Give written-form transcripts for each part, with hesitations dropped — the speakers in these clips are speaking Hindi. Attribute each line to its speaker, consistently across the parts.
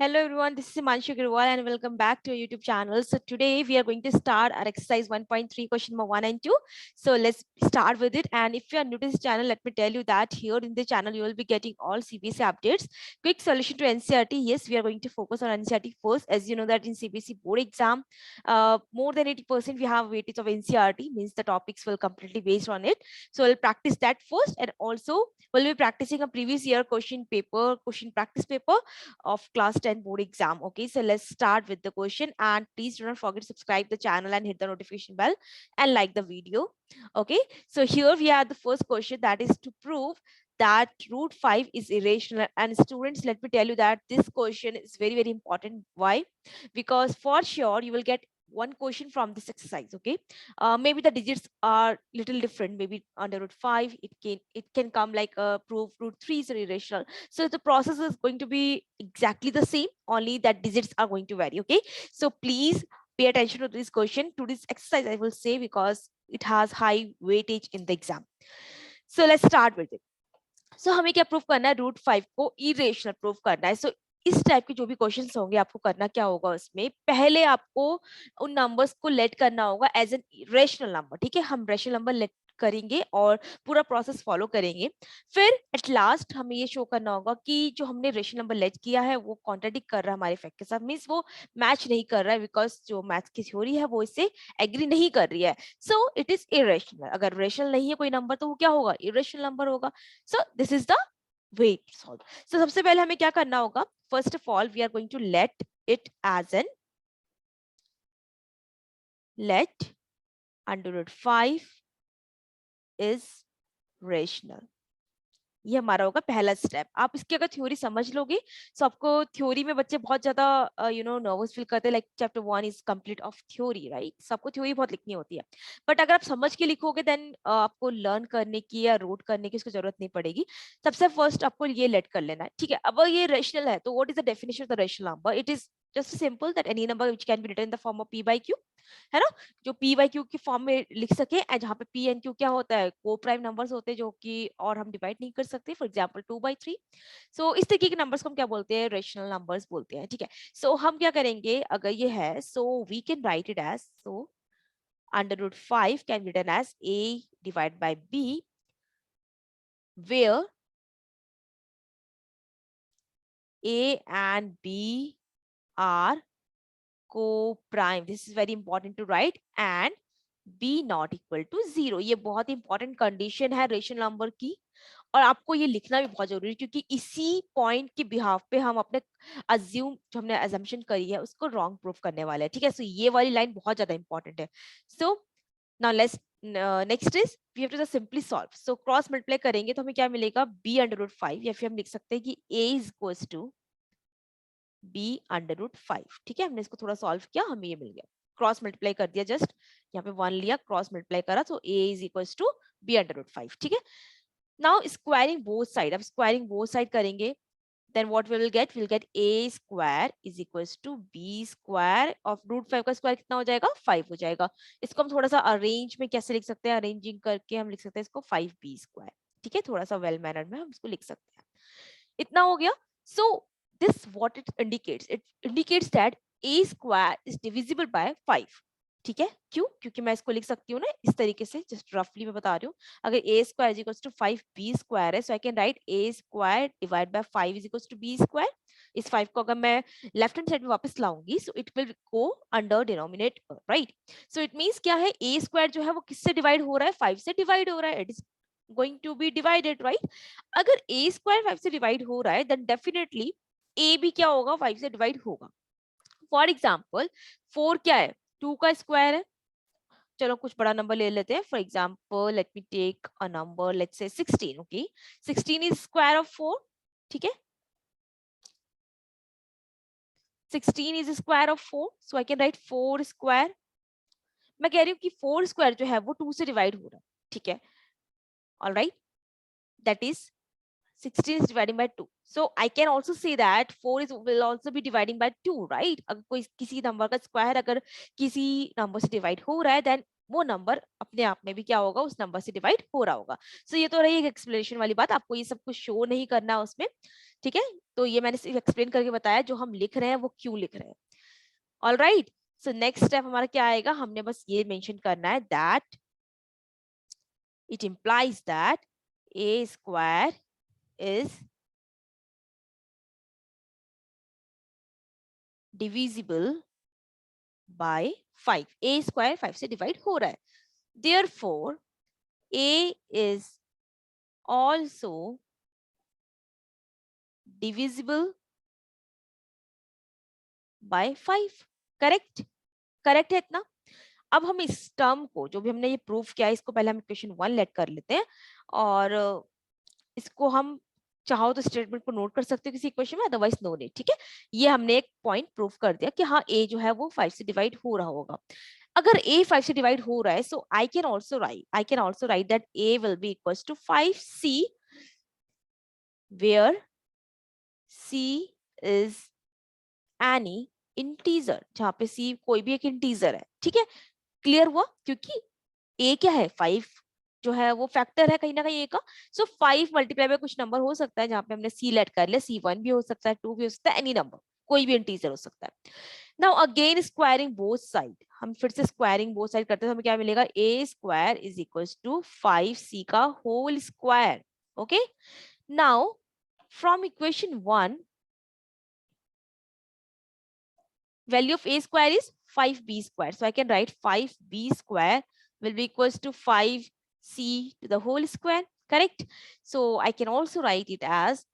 Speaker 1: Hello everyone, this is Himanshu Agrawal and welcome back to our YouTube channel. So today we are going to start our exercise 1.3 question number 1 and 2. So let's start with it. And if you are new to this channel, let me tell you that here in the channel you will be getting all CBSE updates. Quick solution to NCERT. Yes, we are going to focus on NCERT first. As you know that in CBSE board exam, more than 80% we have weightage of NCERT, means the topics will completely based on it. So we'll practice that first, and also we'll be practicing a previous year question practice paper of class 10 board exam. Okay, so let's start with the question, and please do not forget to subscribe the channel and hit the notification bell and like the video. Okay, so here we have the first question, that is to prove that root 5 is irrational. And students, let me tell you that this question is very important. Why? Because for sure you will get one question from this exercise. Okay, maybe the digits are little different, maybe under root 5 it can come like a proof root 3 is irrational. So the process is going to be exactly the same, only that digits are going to vary. Okay, so please pay attention to this question, to this exercise I will say, because it has high weightage in the exam. So let's start with it. So हमें क्या प्रूफ करना है, रूट 5 को इरेशनल प्रूफ करना है. सो इस टाइप के जो भी क्वेश्चंस होंगे आपको करना क्या होगा, उसमें पहले आपको उन नंबर्स को लेट करना होगा एज एन रेशनल नंबर. ठीक है, हम रेशनल नंबर लेट करेंगे और पूरा प्रोसेस फॉलो करेंगे. फिर एट लास्ट हमें ये शो करना होगा कि जो हमने रेशनल नंबर लेट किया है वो कॉन्ट्राडिक्ट कर रहा है हमारे फैक्ट के साथ, मीन्स वो मैच नहीं कर रहा है, बिकॉज जो मैथ्स की थ्योरी है वो इससे एग्री नहीं कर रही है. So it is irrational. अगर रेशनल नहीं है कोई नंबर तो वो क्या होगा, इरेशनल नंबर होगा. So this is the way to solve. So सबसे पहले हमें क्या करना होगा, first of all we are going to let under root 5 is rational. ये हमारा होगा पहला स्टेप. आप इसकी अगर थ्योरी समझ लोगे तो आपको थ्योरी में बच्चे बहुत ज्यादा नर्वस फील करते हैं, like chapter 1 is complete of theory, right. सबको थ्योरी बहुत लिखनी होती है, बट अगर आप समझ के लिखोगे देन आपको लर्न करने की या रोट करने की उसकी जरूरत नहीं पड़ेगी. सबसे फर्स्ट आपको ये लेट कर लेना है. ठीक है, अब ये रेशनल है तो what is the definition of the rational number? It is just simple that any number which can be written in the form of p by q, है ना, जो p by q की फॉर्म में लिख सके. एंड जहाँ पे p and q क्या होता है, को प्राइम नंबर्स होते हैं जो कि और हम डिवाइड नहीं कर सकते, फॉर एग्जांपल 2/3. सो इस तरीके के नंबर्स को हम क्या बोलते हैं, रेशनल नंबर्स बोलते हैं. ठीक है, सो हम क्या करेंगे अगर ये है, so we can write it as, so under root 5 can be written as a divide by b, where a and b are co-prime. This is very important to write. And b not equal to 0. ये बहुत इंपॉर्टेंट कंडीशन है रेशनल नंबर की, और आपको ये लिखना भी बहुत जरूरी है, क्योंकि इसी पॉइंट के बिहाफ पे हम अपने अज्यूम जो हमने अजम्पशन करी है उसको रॉन्ग प्रूफ करने वाले हैं. ठीक है, सो ये वाली लाइन बहुत ज्यादा इंपॉर्टेंट है. So now let's next is we have to simply solve. So cross multiply करेंगे तो हमें क्या मिलेगा, b अंडर रूट 5, या फिर हम लिख सकते हैं कि a is equals to b under root 5. ठीक है, हमने इसको थोड़ा सॉल्व किया, हमें ये मिल गया. क्रॉस मल्टीप्लाई कर दिया, जस्ट यहाँ पे 1 लिया, क्रॉस मल्टीप्लाई करा, तो a is equals to b under root 5. ठीक है, नाउ स्क्वायरिंग बोथ साइड. अब स्क्वायरिंग बोथ साइड करेंगे, then what we will get, we'll get a square is equals to b square of root 5 का स्क्वायर कितना हो जाएगा, 5 हो जाएगा. इसको हम थोड़ा सा अरेंज में कैसे लिख सकते हैं, अरेंजिंग करके हम लिख सकते हैं इसको 5b स्क्वायर. ठीक है, थोड़ा सा वेल मैनर्ड में हम इसको लिख सकते हैं. इतना हो गया. सो this what it indicates that a square is divisible by 5. ठीक है, क्यों? क्योंकि मैं इसको लिख सकती हूँ ना इस तरीके से, जस्ट रफली मैं बता रही हूँ. अगर a square is equals to 5b square है, so I can write a square divide by 5 is equals to b square. इस 5 को अगर मैं लेफ्ट हैंड साइड में वापस लाऊंगी, so it will go under denominator, right. So it means क्या है, a स्क्वायर जो है वो किससे डिवाइड हो रहा है, 5 से डिवाइड हो रहा है. It is going to be divided, right. अगर a स्क्वायर 5 से डिवाइड हो रहा है देन डेफिनेटली a भी क्या होगा, 5 से डिवाइड होगा. फॉर एग्जाम्पल 4 क्या है, 2 का स्क्वायर है. चलो कुछ बड़ा नंबर ले लेते हैं. For example let me take a number, let's say 16. Okay, 16 is square of 4. ठीक है, 16 is square of 4, so I can write 4 square. मैं कह रही हूँ कि 4 स्क्वायर जो है वो 2 से डिवाइड हो रहा है. ठीक है, alright, that is 16 is dividing by 2. So I can also say that 4 is will also be dividing by 2, right? अगर कोई किसी नंबर का स्क्वायर अगर किसी नंबर से डिवाइड हो रहा है then वो नंबर अपने आप में भी क्या होगा, उस नंबर से डिवाइड हो रहा होगा। सो ये तो रही एक एक्सप्लेनेशन वाली बात, आपको ये सब कुछ शो नहीं करना उसमें, ठीक है। तो ये मैंने सिर्फ एक्सप्लेन करके बताया जो हम लिख रहे हैं वो क्यों लिख रहे हैं। All right, so next step हमारा क्या आएगा, हमने बस ये मेंशन करना है that it implies that a square is divisible by 5। a square 5 से डिवाइड हो रहा है, therefore a is also divisible by 5। Correct, correct है इतना। अब हम इस टर्म को जो भी हमने ये प्रूफ किया है, इसको पहले हम इक्वेशन 1 लेट कर लेते हैं, और इसको हम चाहो तो स्टेटमेंट को नोट कर सकते हो किसी इक्वेशन में, अदरवाइज नो नीड, ठीक है। ये हमने एक पॉइंट प्रूफ कर दिया कि हाँ a जो है वो 5 से डिवाइड हो रहा होगा। अगर a 5 से डिवाइड हो रहा है, so I can also write that a will be equals to 5c, where c is any integer, जहाँ पे c कोई भी एक इंटीजर है, ठीक है। क्लियर हुआ, क्योंकि a क्या है, 5 जो है वो फैक्टर है कहीं ना कहीं a का। सो 5 मल्टीप्लाई में कुछ नंबर हो सकता है, जहाँ पे हमने c लेट कर लिया, c1 भी हो सकता है, 2 भी हो सकता है, एनी नंबर, कोई भी इंटीजर हो सकता है। Now again squaring both side, हम फिर से स्क्वायरिंग बोथ साइड करते हैं, तो हमें क्या मिलेगा, a square is equals to 5c का whole square. Okay, now from equation 1, value of a square is 5b square, so I can write 5b square will be equals to 5c to the whole square, correct? So I can also write it as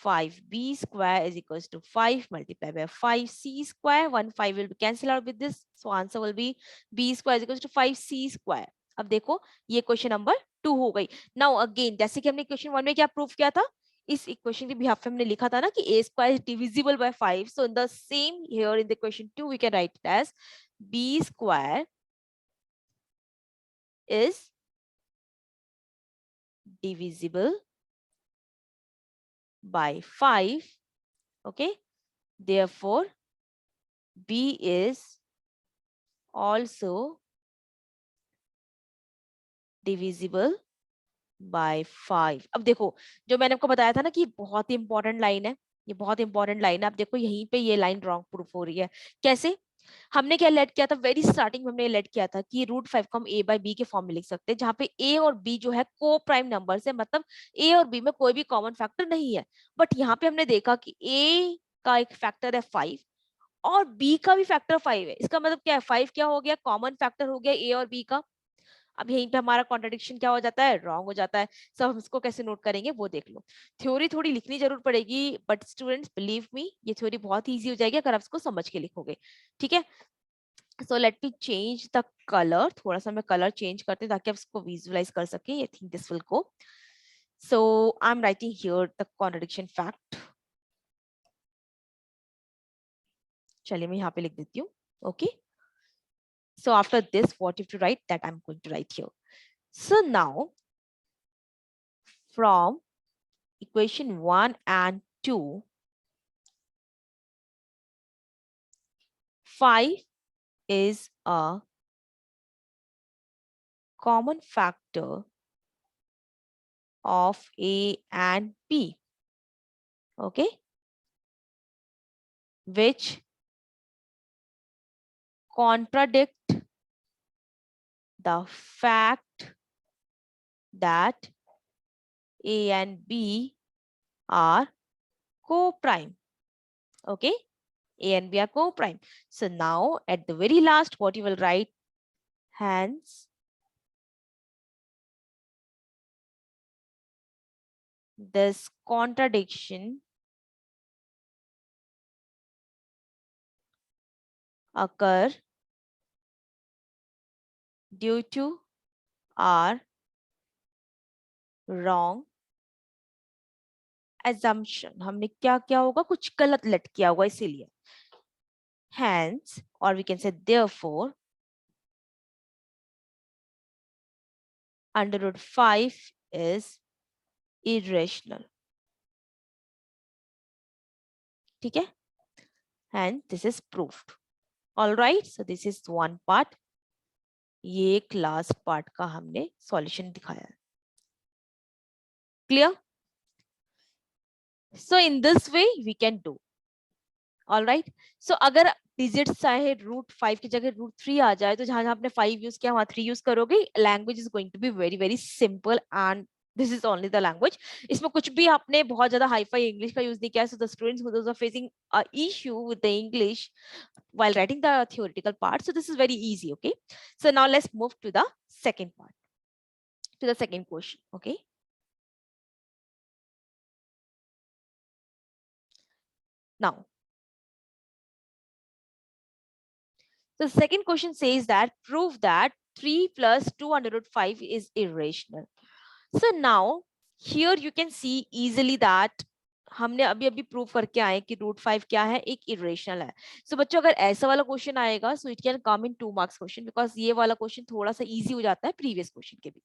Speaker 1: 5b square is equals to 5 multiplied by 5c square, 1 5 will be cancelled out with this, so answer will be b square is equals to 5c square। अब देखो ये क्वेश्चन नंबर 2 हो गई। नाउ अगेन जैसे कि हमने क्वेश्चन 1 में क्या प्रूफ किया था, इस इक्वेशन के बिहाफ पे हमने लिखा था ना कि a square is divisible by 5, so in the same here in the question 2 we can write it as b square is divisible by 5, okay, therefore b is also divisible by 5। अब देखो जो मैंने आपको बताया था ना कि बहुत ही इंपॉर्टेंट लाइन है, ये बहुत इंपॉर्टेंट लाइन है, आप देखो यहीं पे ये लाइन रॉन्ग प्रूफ हो रही है। कैसे, हमने क्या लेट किया था, वेरी स्टार्टिंग में हमने लेट किया था कि √5 को हम a बाई बी के फॉर्म में लिख सकते हैं, जहाँ पे a और b जो है को प्राइम नंबर है, मतलब a और b में कोई भी कॉमन फैक्टर नहीं है। बट यहाँ पे हमने देखा कि a का एक फैक्टर है 5 और b का भी फैक्टर 5 है, इसका मतलब क्या है, 5 क्या हो गया, कॉमन फैक्टर हो गया a और b का। अब यहीं पे हमारा कॉन्ट्रडिक्शन क्या हो जाता है, रॉन्ग हो जाता है। सब हम इसको कैसे नोट करेंगे वो देख लो। थ्योरी थोड़ी लिखनी जरूर पड़ेगी, बट स्टूडेंट्स बिलीव मी ये थ्योरी बहुत इजी हो जाएगी अगर आप इसको समझ के लिखोगे, ठीक है। So let me change the colour, थोड़ा सा मैं कलर चेंज करते हैं ताकि आप इसको विजुअलाइज कर सके। I think this will go. So I am writing here the contradiction fact. चलिए मैं यहाँ पे लिख देती हूँ। Okay, so after this what you have to write, that I'm going to write here. So now from equation 1 and 2, 5 is a common factor of a and b, okay, which contradict the fact that a and b are co-prime, okay, a and b are co-prime. So now at the very last what you will write, hence this contradiction occur due to our wrong assumption। हमने क्या किया होगा, कुछ गलत लेट किया होगा इसीलिए। hence or we can say therefore √5 is irrational, ठीक है, and this is proved। All right, so this is one part। ये क्लास पार्ट का हमने सॉल्यूशन दिखाया है। Clear? So in this way we can do. All right, so अगर डिजिट्स चाहे √5 की जगह √3 आ जाए, तो जहां जहां आपने 5 यूज किया वहां 3 यूज करोगे। Language is going to be very very simple and this is only the language. इसमें कुछ भी आपने बहुत ज्यादा हाईफाई इंग्लिश का यूज नहीं किया। So the students who are facing a issue with the English while writing the theoretical part, so this is very easy. Okay, so now let's move to the second part, to the second question. Okay, now the second question says that prove that 3 plus 2 under root 5 is irrational. So now here you can see easily that हमने अभी अभी प्रूव करके आए कि √5 क्या है, एक इरेशनल है। सो बच्चों अगर ऐसा वाला क्वेश्चन आएगा, so it can come in 2 marks question, because ये वाला क्वेश्चन थोड़ा सा इजी हो जाता है प्रीवियस क्वेश्चन के भी।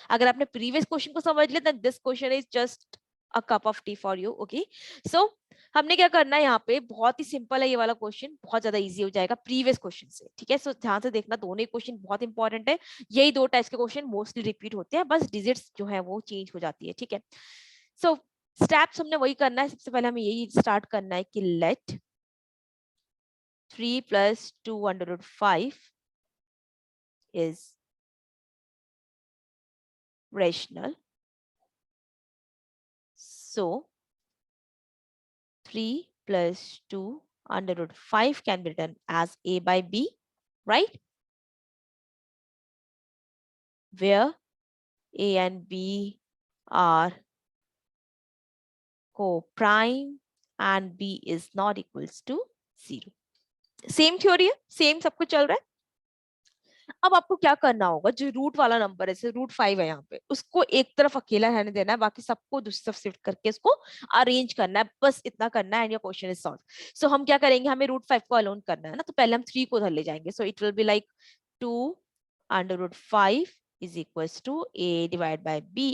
Speaker 1: अगर आपने प्रीवियस क्वेश्चन को समझ लिया, then this question is just a cup of tea for you. Okay, so हमने क्या करना है यहाँ पे, बहुत ही सिंपल है ये वाला क्वेश्चन, बहुत ज्यादा इजी हो जाएगा प्रीवियस क्वेश्चन से। ठीक है, सो ध्यान से देखना, दोनों ही क्वेश्चन बहुत इंपॉर्टेंट है। यही 2 टाइप्स के क्वेश्चन मोस्टली रिपीट होते हैं, बस डिजिट्स जो है वो चेंज हो जाती है। ठीक है, सो स्टेप्स हमने वही करना है। सबसे पहले हमें यही स्टार्ट करना है कि late 3 plus 2 under root 5 is rational. So 3 plus 2 under root 5 can be written as a by b, right? Where a and b are co-prime and b is not equals to 0. Same theory है, सेम सब कुछ चल रहा है। अब आपको क्या करना होगा, जो रूट वाला नंबर है, जैसे √5 है यहाँ पे, उसको एक तरफ अकेला रहने देना है, बाकी सबको दूसरी तरफ शिफ्ट करके इसको अरेंज करना है। बस इतना करना है and your question is solve. So हम क्या करेंगे, हमें √5 को अलोन करना है ना, तो पहले हम 3 को उधर ले जाएंगे। So it will be like 2 under √5 is equals to a divide by b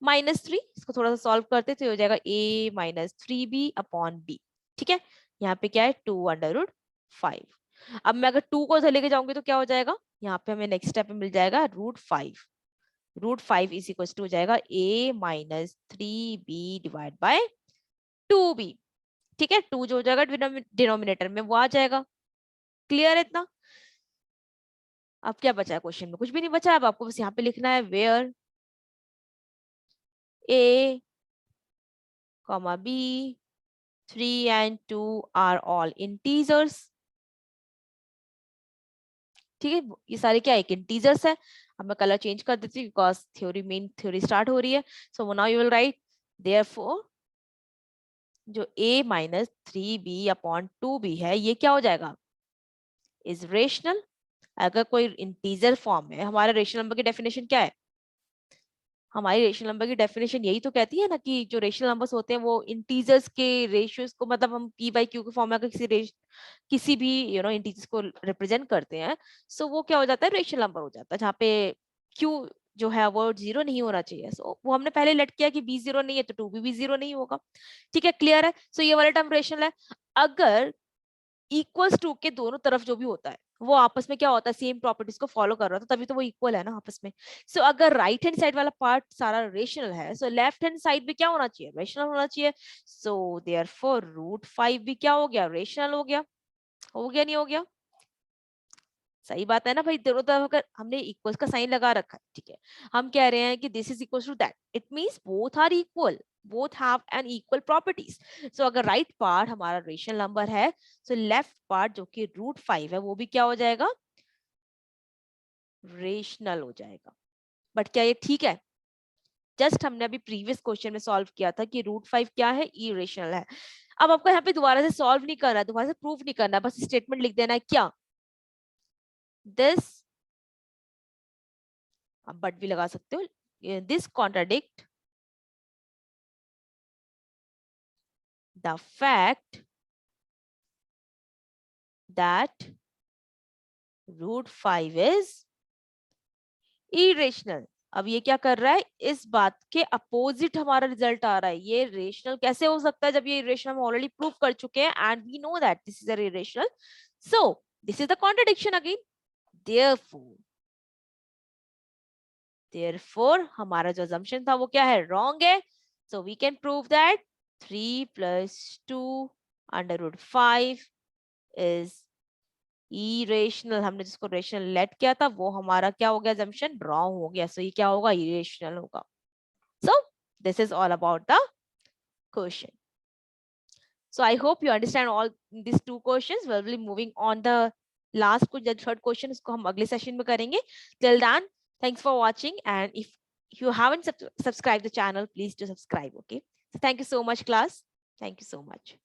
Speaker 1: -3। इसको थोड़ा सा सॉल्व करते तो हो जाएगा a -3b अपॉन b। ठीक है, यहाँ पे क्या है 2 under √5। अब मैं अगर 2 को उधर लेके जाऊंगी तो क्या हो जाएगा, यहाँ पे हमें नेक्स्ट स्टेप में मिल जाएगा √5। √5 इज इक्वल टू हो जाएगा a -3b divide by 2b। ठीक है, 2 जो हो जाएगा डिनोमिनेटर में वो आ जाएगा। क्लियर है इतना? अब क्या बचा है क्वेश्चन में, कुछ भी नहीं बचा। अब आपको बस यहाँ पे लिखना है where a, b, 3 and 2 are all integers। ठीक है, ये सारे क्या एक इंटीजर्स है। अब मैं कलर चेंज कर देती हूँ because theory main theory start हो रही है। So now you will write therefore जो a -3b अपॉन 2b है, ये क्या हो जाएगा, इज रेशनल। अगर कोई इंटीजर फॉर्म है, हमारा रेशनल नंबर की डेफिनेशन क्या है, हमारी रेशनल नंबर की डेफिनेशन यही तो कहती है ना कि जो रेशनल नंबर्स होते हैं वो इंटीजर्स के रेशियोज को, मतलब हम p/q के फॉर्म में अगर किसी भी इंटीजर्स को रिप्रेजेंट करते हैं, सो वो क्या हो जाता है, रेशनल नंबर हो जाता है, जहाँ पे q जो है वो 0 नहीं होना चाहिए। सो वो हमने पहले लेट किया कि b 0 नहीं है तो 2b भी 0 नहीं होगा। ठीक है, क्लियर है? सो ये वाला टर्म रेशनल है। अगर इक्वल्स टू के दोनों तरफ जो भी होता है वो आपस में क्या होता है, सेम प्रॉपर्टीज को फॉलो कर रहा था, तभी तो वो इक्वल है ना आपस में। सो अगर राइट हैंड साइड वाला पार्ट सारा रेशनल है, सो लेफ्ट हैंड साइड भी क्या होना चाहिए, रेशनल होना चाहिए। सो देयरफॉर √5 भी क्या हो गया, रेशनल हो गया। हो गया नहीं हो गया? सही बात है ना भाई, दोनों तरफ अगर हमने इक्वल्स का साइन लगा रखा है, ठीक है, हम कह रहे हैं कि this is equal to that, it means both are equal, both have an equal properties. So अगर राइट पार्ट हमारा रेशनल नंबर है, सो लेफ्ट पार्ट जो कि √5 है वो भी क्या हो जाएगा, रेशनल हो जाएगा। बट क्या ये ठीक है? जस्ट हमने अभी प्रीवियस क्वेश्चन में सॉल्व किया था कि √5 क्या है, इरेशनल है। अब आपको यहाँ पे दोबारा से सॉल्व नहीं करना है, दोबारा से प्रूफ नहीं करना है, बस स्टेटमेंट लिख देना है क्या, दिस, बट भी लगा सकते हो, this contradict the fact that √5 is irrational। अब ये क्या कर रहा है, इस बात के अपोजिट हमारा रिजल्ट आ रहा है। ये रेशनल कैसे हो सकता है जब ये इरेशनल हम ऑलरेडी प्रूव कर चुके हैं and we know that this is irrational. So this is the contradiction again. Therefore Therefore हमारा जो assumption था वो क्या है, wrong है. So we can prove that 3 plus 2 under root 5 is irrational. हमने जिसको रेशनल लेट किया था वो हमारा क्या हो गया, assumption wrong हो गया. So ये क्या होगा, irrational होगा. So this is all about the question. So I hope you understand all these two questions. We'll be moving on the last the third question, उसको हम अगले session में करेंगे. Till then, thanks for watching, and if you haven't subscribed the channel, please do subscribe. Okay. So thank you so much, class. Thank you so much.